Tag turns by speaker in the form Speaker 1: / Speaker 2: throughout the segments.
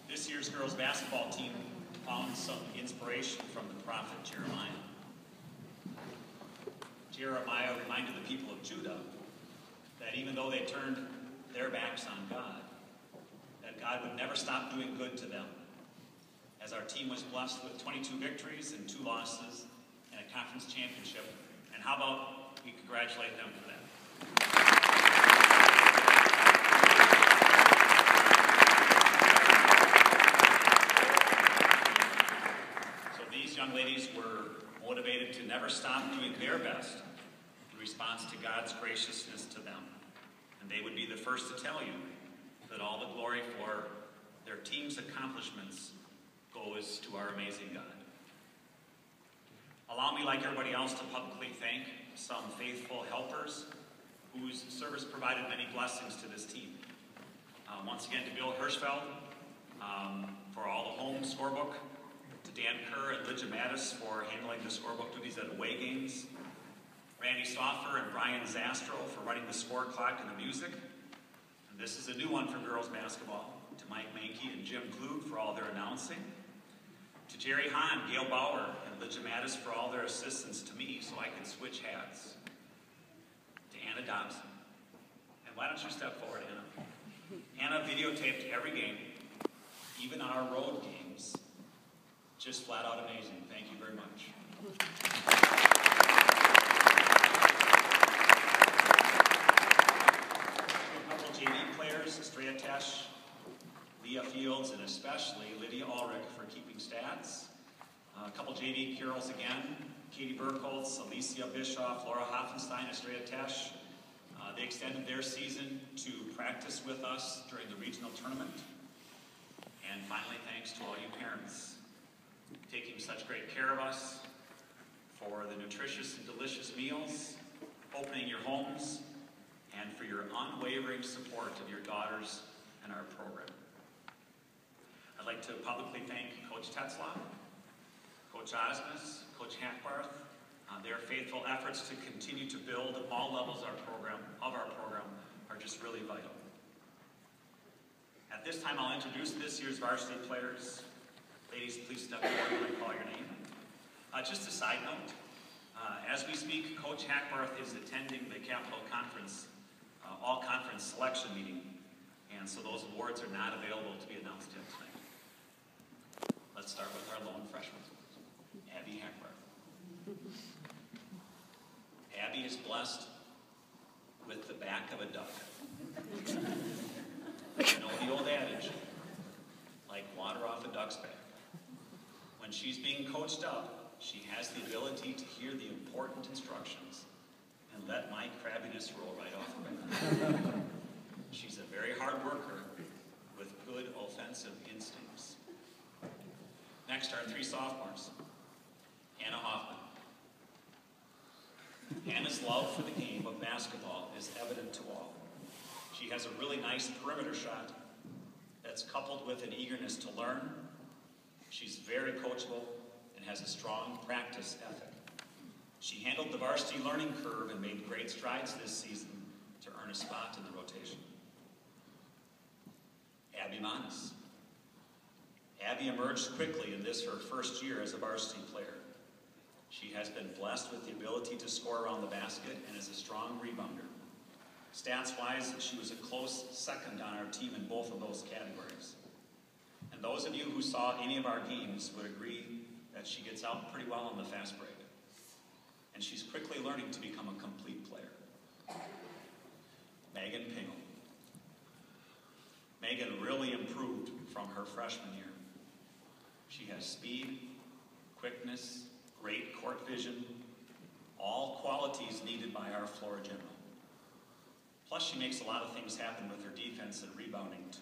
Speaker 1: This year's girls basketball team found some inspiration from the prophet Jeremiah. Jeremiah reminded the people of Judah that even though they turned their backs on God, that God would never stop doing good to them. As our team was blessed with 22 victories and 2 losses and a conference championship. And how about we congratulate them for that? Young ladies were motivated to never stop doing their best in response to God's graciousness to them. And they would be the first to tell you that all the glory for their team's accomplishments goes to our amazing God. Allow me, like everybody else, to publicly thank some faithful helpers whose service provided many blessings to this team. Once again, to Bill Hirschfeld for all the home scorebook, to Dan Kerr and Lydia Mattis for handling the scorebook duties at away games, Randy Stauffer and Brian Zastro for running the score clock and the music. And this is a new one for girls basketball. To Mike Mankey and Jim Klug for all their announcing. To Jerry Hahn, Gail Bauer, and Lydia Mattis for all their assistance to me so I could switch hats. To Anna Dobson. And why don't you step forward, Anna? Anna videotaped every game, even our road games. Just flat out amazing. Thank you very much. A couple JV players, Estrella Tesh, Leah Fields, and especially Lydia Ulrich for keeping stats. A couple JV girls again, Katie Burkholz, Alicia Bischoff, Laura Hoffenstein, Estrella Tesh. They extended their season to practice with us during the regional tournament. And finally, thanks to all you parents taking such great care of us, for the nutritious and delicious meals, opening your homes, and for your unwavering support of your daughters and our program. I'd like to publicly thank Coach Tetzlaff, Coach Osmus, Coach Hackbarth. Their faithful efforts to continue to build at all levels of our program are just really vital. At this time, I'll introduce this year's varsity players. Ladies, please step forward when I call your name. Just a side note, as we speak, Coach Hackbarth is attending the Capital Conference, all-conference selection meeting, and so those awards are not available to be announced yet tonight. Let's start with our lone freshman, Abby Hackbarth. Abby is blessed with the back of a duck. You know the old adage, like water off a duck's back. When she's being coached up, she has the ability to hear the important instructions and let my crabbiness roll right off her back. She's a very hard worker with good offensive instincts. Next, our 3 sophomores. Anna Hoffman. Anna's love for the game of basketball is evident to all. She has a really nice perimeter shot that's coupled with an eagerness to learn. She's very coachable and has a strong practice ethic. She handled the varsity learning curve and made great strides this season to earn a spot in the rotation. Abby Manis. Abby emerged quickly in this, her first year as a varsity player. She has been blessed with the ability to score around the basket and is a strong rebounder. Stats-wise, she was a close second on our team in both of those categories. And those of you who saw any of our games would agree that she gets out pretty well on the fast break. And she's quickly learning to become a complete player. Megan Pingle. Megan really improved from her freshman year. She has speed, quickness, great court vision, all qualities needed by our floor general. Plus, she makes a lot of things happen with her defense and rebounding, too.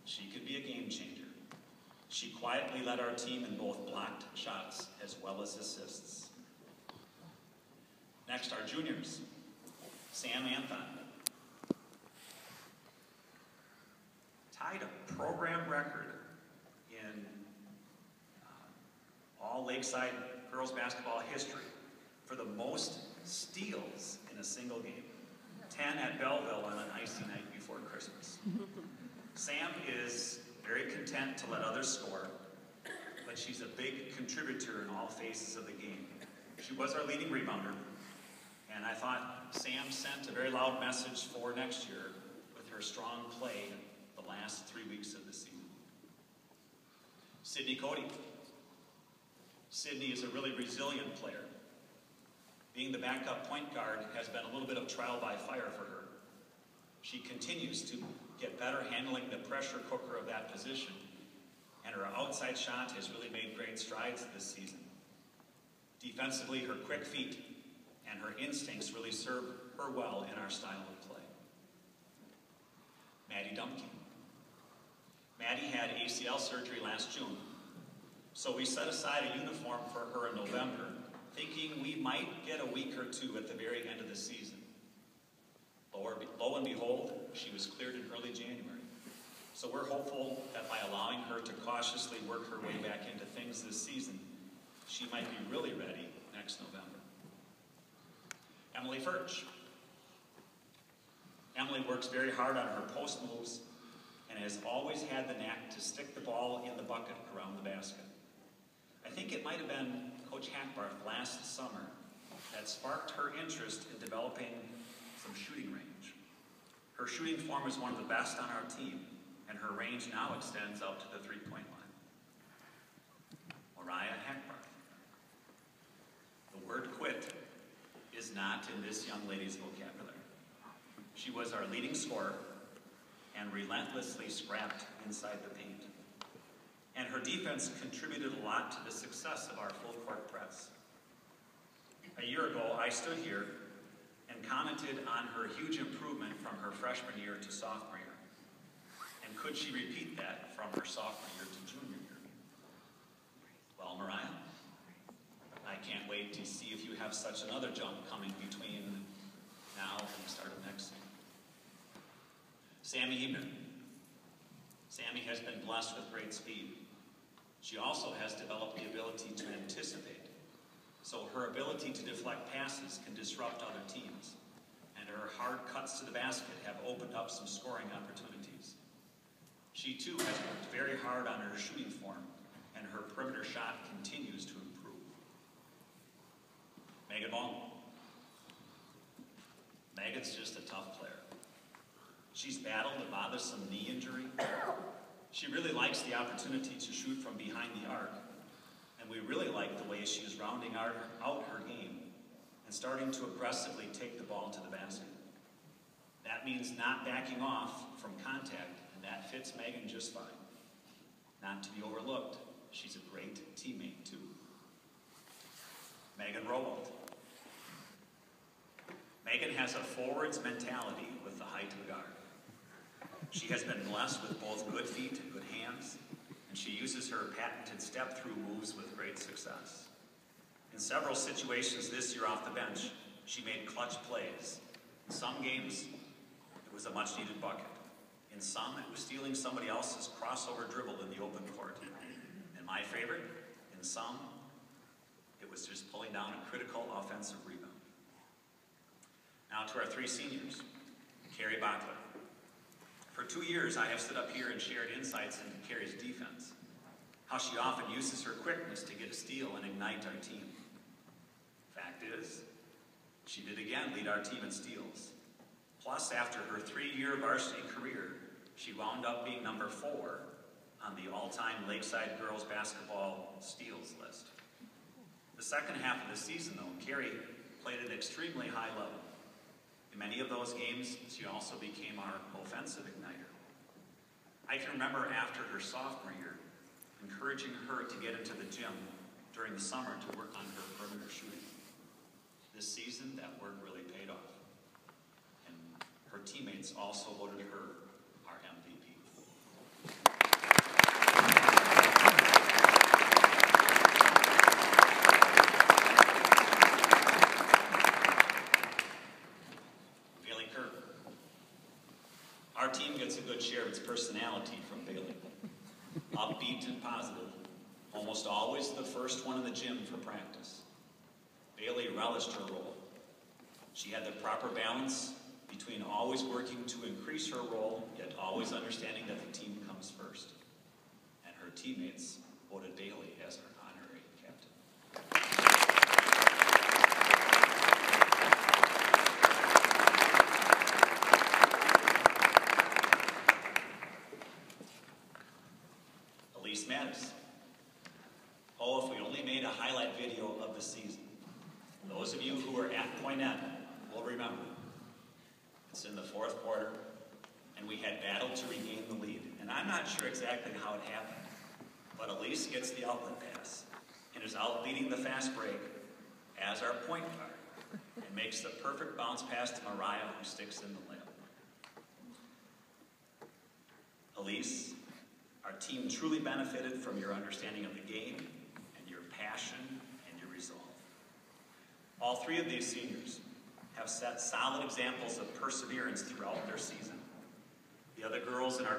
Speaker 1: She could be a game changer. She quietly led our team in both blocked shots as well as assists. Next, our juniors. Sam Anthon. Tied a program record in all Lakeside girls basketball history for the most steals in a single game. 10 at Belleville on an icy night before Christmas. Sam is very content to let others score, but she's a big contributor in all phases of the game. She was our leading rebounder, and I thought Sam sent a very loud message for next year with her strong play the last 3 weeks of the season. Sydney Cody. Sydney is a really resilient player. Being the backup point guard has been a little bit of trial by fire for her. She continues to get better handling the pressure cooker of that position, and her outside shot has really made great strides this season. Defensively, her quick feet and her instincts really serve her well in our style of play. Maddie Dumke. Maddie had ACL surgery last June, so we set aside a uniform for her in November, thinking we might get a week or two at the very end of the season. Lo and behold, she was cleared in early January. So we're hopeful that by allowing her to cautiously work her way back into things this season, she might be really ready next November. Emily Furch. Emily works very hard on her post moves and has always had the knack to stick the ball in the bucket around the basket. I think it might have been Coach Hackbarth last summer that sparked her interest in developing some shooting range. Her shooting form is one of the best on our team, and her range now extends out to the three-point line. Mariah Hackbarth. The word quit is not in this young lady's vocabulary. She was our leading scorer and relentlessly scrapped inside the paint. And her defense contributed a lot to the success of our full-court press. A year ago, I stood here and commented on her huge improvement from her freshman year to sophomore year. And could she repeat that from her sophomore year to junior year? Well, Mariah, I can't wait to see if you have such another jump coming between now and the start of next season. Sammy Ebner. Sammy has been blessed with great speed. She also has developed the ability to anticipate. So her ability to deflect passes can disrupt other teams, and her hard cuts to the basket have opened up some scoring opportunities. She too has worked very hard on her shooting form, and her perimeter shot continues to improve. Megan Baum. Megan's just a tough player. She's battled a bothersome knee injury. She really likes the opportunity to shoot from behind the arc, and we really like the way she is rounding out her game and starting to aggressively take the ball to the basket. That means not backing off from contact, and that fits Megan just fine. Not to be overlooked, she's a great teammate too. Megan Rowald. Megan has a forwards mentality with the height of a guard. She has been blessed with both good feet and good hands, and she uses her patented step-through moves with great success. In several situations this year off the bench, she made clutch plays. In some games, it was a much-needed bucket. In some, it was stealing somebody else's crossover dribble in the open court. And my favorite, in some, it was just pulling down a critical offensive rebound. Now to our three seniors. Carrie Bachler. For 2 years, I have stood up here and shared insights into Carrie's defense, how she often uses her quickness to get a steal and ignite our team. Fact is, she did again lead our team in steals. Plus, after her 3-year varsity career, she wound up being number 4 on the all-time Lakeside girls basketball steals list. The second half of the season, though, Carrie played at an extremely high level. In many of those games, she also became our offensive igniter. I can remember after her sophomore year, encouraging her to get into the gym during the summer to work on her perimeter shooting. This season, that work really paid off. And her teammates also voted her our MVP. Our team gets a good share of its personality from Bailey. Upbeat and positive, almost always the first one in the gym for practice. Bailey relished her role. She had the proper balance between always working to increase her role, yet always understanding that the team comes first. her teammates voted Bailey as our honorary captain. Elise Mattis. Oh, if we only made a highlight video of the season. Those of you who were at Poinet will remember. It's in the fourth quarter, and we had battled to regain the lead. And I'm not sure exactly how it happened, but Elise gets the outlet pass and is out leading the fast break as our point guard and makes the perfect bounce pass to Mariah, who sticks in the layup. Elise, our team truly benefited from your understanding of the game and your passion and your resolve. All three of these seniors have set solid examples of perseverance throughout their season. The other girls in our